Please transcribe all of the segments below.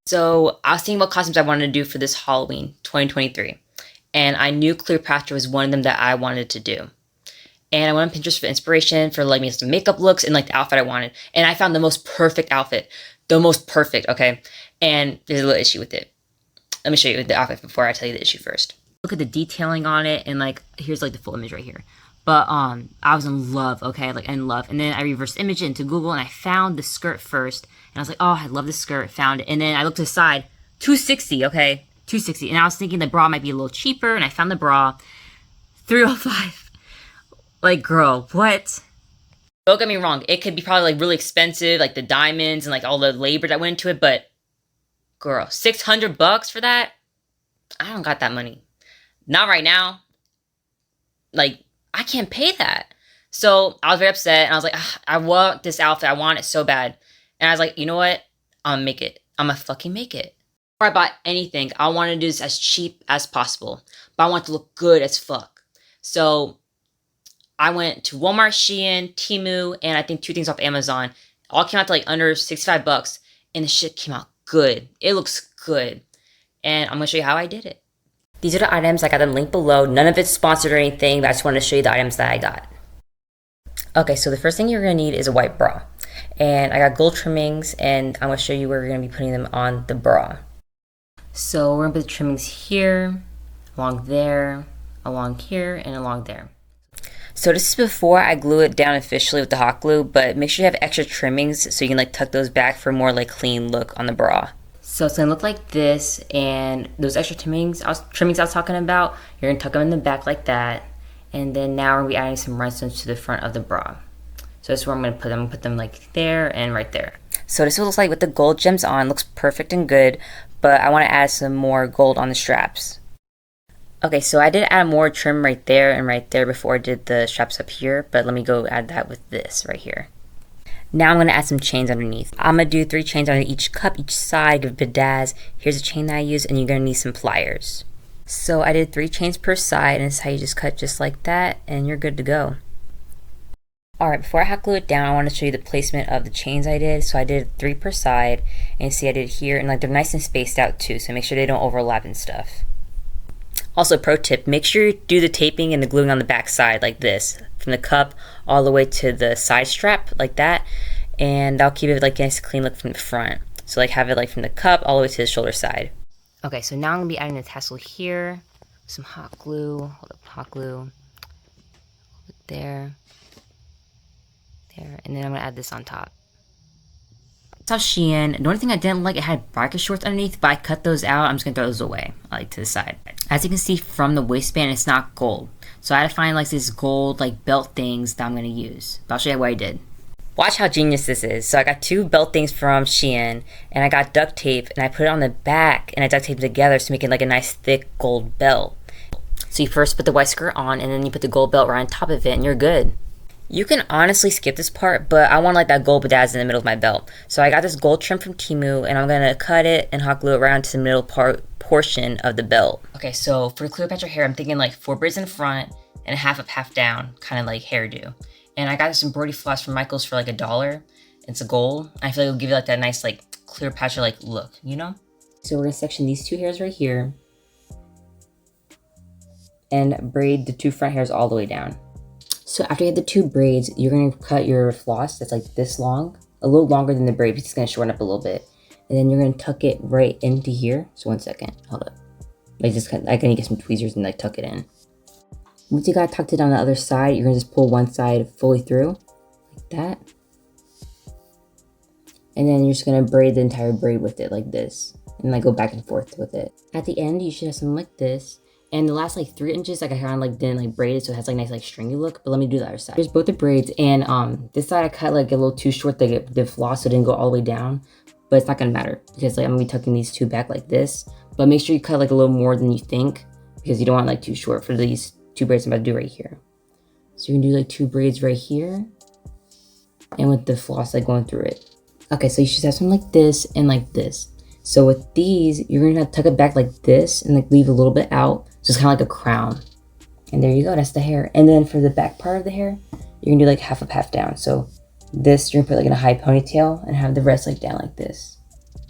So I was thinking about costumes I wanted to do for this Halloween 2023. And I knew Cleopatra was one of them that I wanted to do. And I went on Pinterest for inspiration for like me some makeup looks and like the outfit I wanted. And I found the most perfect outfit. The most perfect, okay? And there's a little issue with it. Let me show you the outfit before I tell you the issue first. Look at the detailing on it, and like here's like the full image right here. But I was in love, okay? Like in love. And then I reversed image it into Google and I found the skirt first. And I was like, oh, I love this skirt. Found it. And then I looked to the side, $260, okay? $260. And I was thinking the bra might be a little cheaper, and I found the bra, $305. Like, girl, what? Don't get me wrong, it could be probably like really expensive, like the diamonds and like all the labor that went into it, but girl, $600 for that? I don't got that money. Not right now. Like, I can't pay that. So I was very upset, and I was like, I want this outfit. I want it so bad. And I was like, you know what? I'm gonna make it. I'm gonna fucking make it. Before I bought anything, I wanted to do this as cheap as possible, but I want it to look good as fuck. So I went to Walmart, Shein, Temu, and I think 2 things off Amazon. All came out to like under $65, and the shit came out good. It looks good. And I'm gonna show you how I did it. These are the items. I got them linked below. None of it's sponsored or anything, but I just wanted to show you the items that I got. Okay, so the first thing you're gonna need is a white bra. And I got gold trimmings, and I'm gonna show you where we're gonna be putting them on the bra. So we're gonna put the trimmings here, along there, along here, and along there. So this is before I glue it down officially with the hot glue, but make sure you have extra trimmings so you can like tuck those back for a more like clean look on the bra. So it's gonna look like this, and those extra trimmings I was talking about, you're gonna tuck them in the back like that, and then now we're gonna be adding some rhinestones to the front of the bra. So this is where I'm gonna put them. I'm gonna put them like there and right there. So this is what it looks like with the gold gems on. Looks perfect and good, but I wanna add some more gold on the straps. Okay, so I did add more trim right there and right there before I did the straps up here, but let me go add that with this right here. Now I'm going to add some chains underneath. I'm going to do 3 chains under each cup, each side, give a bedazzle. Here's a chain that I use, and you're going to need some pliers. So I did 3 chains per side, and this is how you just cut just like that, and you're good to go. Alright, before I hot glue it down, I want to show you the placement of the chains I did. So I did 3 per side, and see I did here, and like they're nice and spaced out too, so make sure they don't overlap and stuff. Also, pro tip, make sure you do the taping and the gluing on the back side like this, from the cup all the way to the side strap like that, and that'll keep it like a nice clean look from the front. So like have it like from the cup all the way to the shoulder side. Okay, so now I'm gonna be adding the tassel here, some hot glue, hold up, hot glue, there, and then I'm gonna add this on top. It's off Shein. The only thing I didn't like, it had biker shorts underneath, but I cut those out. I'm just gonna throw those away, like to the side. As you can see from the waistband, it's not gold. So I had to find like these gold like belt things that I'm gonna use. But I'll show you what I did. Watch how genius this is. So I got 2 belt things from Shein, and I got duct tape, and I put it on the back, and I duct taped it together to make it like a nice thick gold belt. So you first put the white skirt on, and then you put the gold belt right on top of it, and you're good. You can honestly skip this part, but I want like that gold bedazzle in the middle of my belt. So I got this gold trim from Temu, and I'm gonna cut it and hot glue it around to the middle portion of the belt. Okay, so for the Cleopatra hair, I'm thinking like 4 braids in front and a half up, half down, kind of like hairdo. And I got this embroidery floss from Michael's for like $1. It's a gold. I feel like it'll give you like that nice like Cleopatra like look, you know? So we're gonna section these 2 hairs right here and braid the 2 front hairs all the way down. So after you have the 2 braids, you're going to cut your floss that's like this long, a little longer than the braid, it's going to shorten up a little bit. And then you're going to tuck it right into here. So 1 second, hold up. Like just I'm going to get some tweezers and like tuck it in. Once you got tucked it on the other side, you're going to just pull one side fully through, like that. And then you're just going to braid the entire braid with it like this. And like go back and forth with it. At the end, you should have something like this. And the last like 3 inches, like I kind of like didn't like braid it, so it has like nice like stringy look. But let me do the other side. Here's both the braids, and this side I cut like a little too short to get the floss, so it didn't go all the way down. But it's not gonna matter because like I'm gonna be tucking these 2 back like this. But make sure you cut like a little more than you think, because you don't want like too short for these 2 braids I'm about to do right here. So you can do like 2 braids right here, and with the floss like going through it. Okay, so you should have something like this and like this. So with these, you're gonna tuck it back like this and like leave a little bit out. So it's kind of like a crown. And there you go, that's the hair. And then for the back part of the hair, you're gonna do like half up, half down. So this, you're gonna put like in a high ponytail and have the rest like down like this.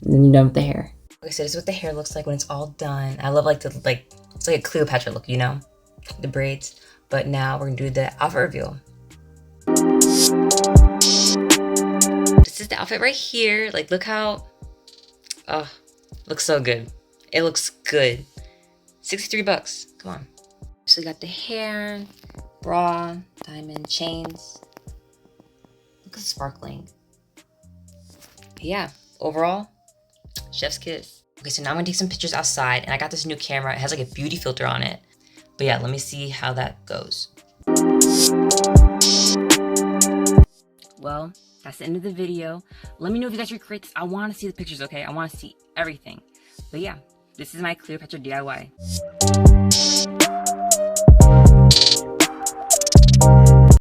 And then you're done with the hair. Okay, so this is what the hair looks like when it's all done. I love it's like a Cleopatra look, you know? The braids. But now we're gonna do the outfit reveal. This is the outfit right here. Like, look how, oh, looks so good. It looks good. 63 bucks, come on. So we got the hair, bra, diamond chains. Look at the sparkling. Yeah, overall, chef's kiss. Okay, so now I'm gonna take some pictures outside, and I got this new camera. It has like a beauty filter on it. But yeah, let me see how that goes. Well, that's the end of the video. Let me know if you guys recreate this. I want to see the pictures, okay? I want to see everything. But yeah, this is my Cleopatra DIY.